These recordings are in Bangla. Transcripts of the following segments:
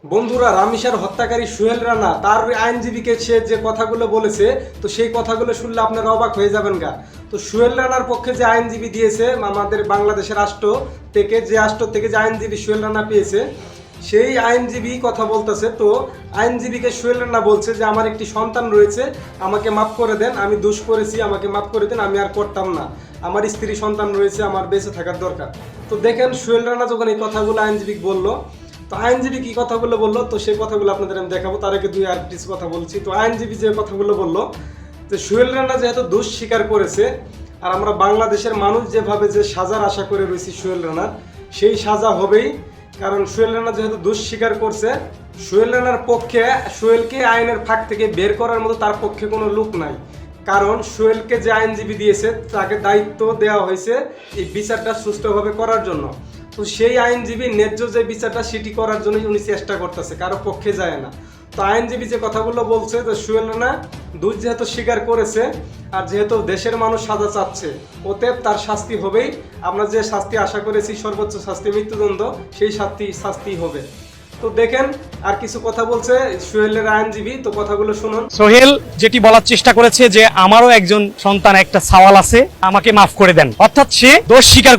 বন্ধুরা, রামিসার হত্যাকারী সোহেল রানা তার আইনজীবীকে সে যে কথাগুলো বলেছে, তো সেই কথাগুলো শুনলে আপনারা অবাক হয়ে যাবেন গা। তো সোহেল রানার পক্ষে যে আইনজীবী দিয়েছে আমাদের বাংলাদেশের রাষ্ট্র থেকে যে আইনজীবী সোহেল রানা পেয়েছে, সেই আইনজীবী কথা বলতেছে। তো আইনজীবীকে সোহেল রানা বলছে যে আমার একটি সন্তান রয়েছে, আমাকে মাফ করে দেন, আমি দোষ করেছি, আমাকে মাফ করে দেন, আমি আর করতাম না, আমার স্ত্রী সন্তান রয়েছে, আমার বেঁচে থাকার দরকার। তো দেখেন সোহেল রানা যখন এই কথাগুলো আইনজীবী বললো, তো আইনজীবী কি কথাগুলো বললো, তো সেই কথাগুলো আপনাদের আমি দেখাবো। তার আগে দুই আর কিছু কথা বলছি। তো আইনজীবী যে কথাগুলো বললো, যে সোহেল রানা যেহেতু দোষ স্বীকার করেছে, আর আমরা বাংলাদেশের মানুষ যেভাবে যে সাজার আশা করে রয়েছি সোহেল রানার, সেই সাজা হবেই। কারণ সোহেল রানা যেহেতু দোষ স্বীকার করছে, সোহেল রানার পক্ষে সোহেলকে আইনের ফাঁক থেকে বের করার মতো তার পক্ষে কোনো লোক নাই। কারণ সোহেলকে যে আইনজীবী দিয়েছে তাকে দায়িত্ব দেওয়া হয়েছে এই বিচারটা সুষ্ঠুভাবে করার জন্য। তো সেই আইনজীবী ন্যায্য যে বিচারটা সেটি করার জন্য উনি চেষ্টা করতেছে, কারো পক্ষে যায় না। তো আইনজীবী যে কথাগুলো বলছে, যে সোহেল রানা দোষ যেহেতু স্বীকার করেছে, আর যেহেতু দেশের মানুষ সাজা চাচ্ছে, অতএব তার শাস্তি হবেই। আমরা যে শাস্তি আশা করেছি, সর্বোচ্চ শাস্তি মৃত্যুদণ্ড, সেই শাস্তি হবে। তো দেখেন আর কিছু কথা বলছে সোহেলের আইনজীবী, তো কথাগুলো শুনুন। সোহেল যেটি বলার চেষ্টা করেছে যে আমারও একজন সন্তান, একটা সওয়াল আছে, আমাকে মাফ করে দেন। অর্থাৎ সে দোষ স্বীকার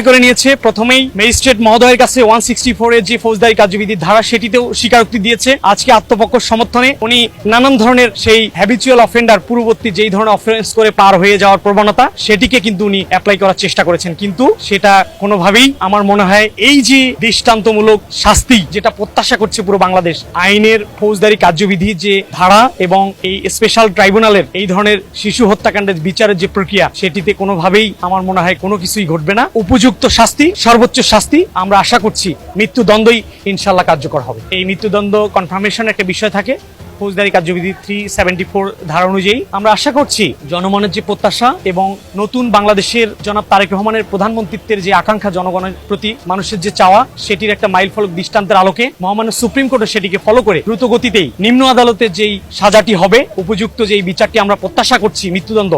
করে নিয়েছে। প্রথমেই ম্যাজিস্ট্রেট মহোদয়ের কাছে 164 এর যে ফৌজদারি কার্যবিধির ধারা, সেটিতেও স্বীকারোক্তি দিয়েছে। আজকে আত্মপক্ষ সমর্থনে উনি নানান ধরনের সেই হ্যাবিচুয়াল অফেন্ডার, পূর্ববর্তী যেই ধরনের অফেন্স করে পার হয়ে যাওয়ার প্রবণতা, সেটিকে কিন্তু উনি অ্যাপ্লাই করার চেষ্টা করেছেন। কিন্তু সেটা কোনোভাবেই আমার মনে হয় এই যে দৃষ্টান্তমূলক শাস্তি যেটা প্রত্যাশা করছে পুরো বাংলাদেশ, আইনের ফৌজদারি কার্যবিধি যে ধারা এবং এই স্পেশাল ট্রাইব্যুনালের এই ধরনের শিশু হত্যাকাণ্ডের বিচারের যে প্রক্রিয়া, সেটিতে কোনোভাবেই আমার মনে হয় কোনো কিছুই ঘটবে না। উপযুক্ত শাস্তি, সর্বোচ্চ শাস্তি, আমরা আশা করছি মৃত্যুদণ্ডই ইনশাল্লাহ কার্যকর হবে। এই মৃত্যুদণ্ড কনফার্মেশন একটা বিষয় থাকে ফৌজদারি কার্যবিধি 374 ধারা অনুযায়ী। আমরা আশা করছি জনগণের যে প্রত্যাশা এবং নতুন বাংলাদেশের জনাব তারেক রহমানের প্রধানমন্ত্রীত্বের যে আকাঙ্ক্ষা, জনগণের প্রতি মানুষের যে চাওয়া, সেটির একটা মাইল ফলক দৃষ্টান্তের আলোকে মহামান্য সুপ্রিম কোর্টে সেটিকে ফলো করে দ্রুত গতিতেই নিম্ন আদালতের যেই সাজাটি হবে, উপযুক্ত যেই বিচারটি আমরা প্রত্যাশা করছি মৃত্যুদণ্ড,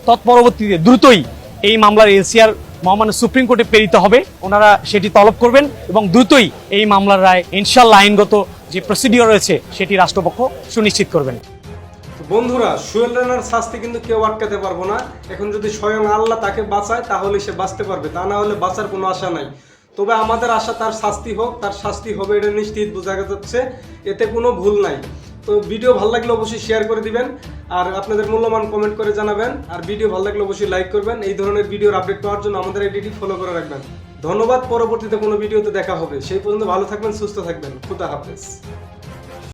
তৎপরবর্তীতে দ্রুতই এই মামলার এলসিআর মহামান্য সুপ্রিম কোর্টে প্রেরিত হবে। ওনারা সেটি তলব করবেন এবং দ্রুতই এই মামলার রায় ইনশাল্লাহ আইনগত যে প্রসিডিওর রয়েছে সেটি রাষ্ট্রপক্ষ সুনিশ্চিত করবেন। বন্ধুরা, সোহেল রানার শাস্তি কিন্তু কেউ আটকাতে পারবো না। এখন যদি স্বয়ং আল্লাহ তাকে বাঁচায়, তাহলে সে বাঁচতে পারবে, তা না হলে বাঁচার কোনো আশা নাই। তবে আমাদের আশা তার শাস্তি হোক, তার শাস্তি হবে, এটা নিশ্চিত বোঝা যাচ্ছে, এতে কোনো ভুল নাই। তো ভিডিও ভালো লাগলে অবশ্যই শেয়ার করে দিবেন, আর আপনাদের মূল্যবান কমেন্ট করে জানাবেন। আর ভিডিও ভালো লাগলে অবশ্যই লাইক করবেন। এই ধরনের ভিডিওর আপডেট পাওয়ার জন্য আমাদের আইডিটি ফলো করে রাখবেন। ধন্যবাদ। পরবর্তীতে কোনো ভিডিওতে দেখা হবে। সেই পর্যন্ত ভালো থাকবেন, সুস্থ থাকবেন। খুদা হাফেজ।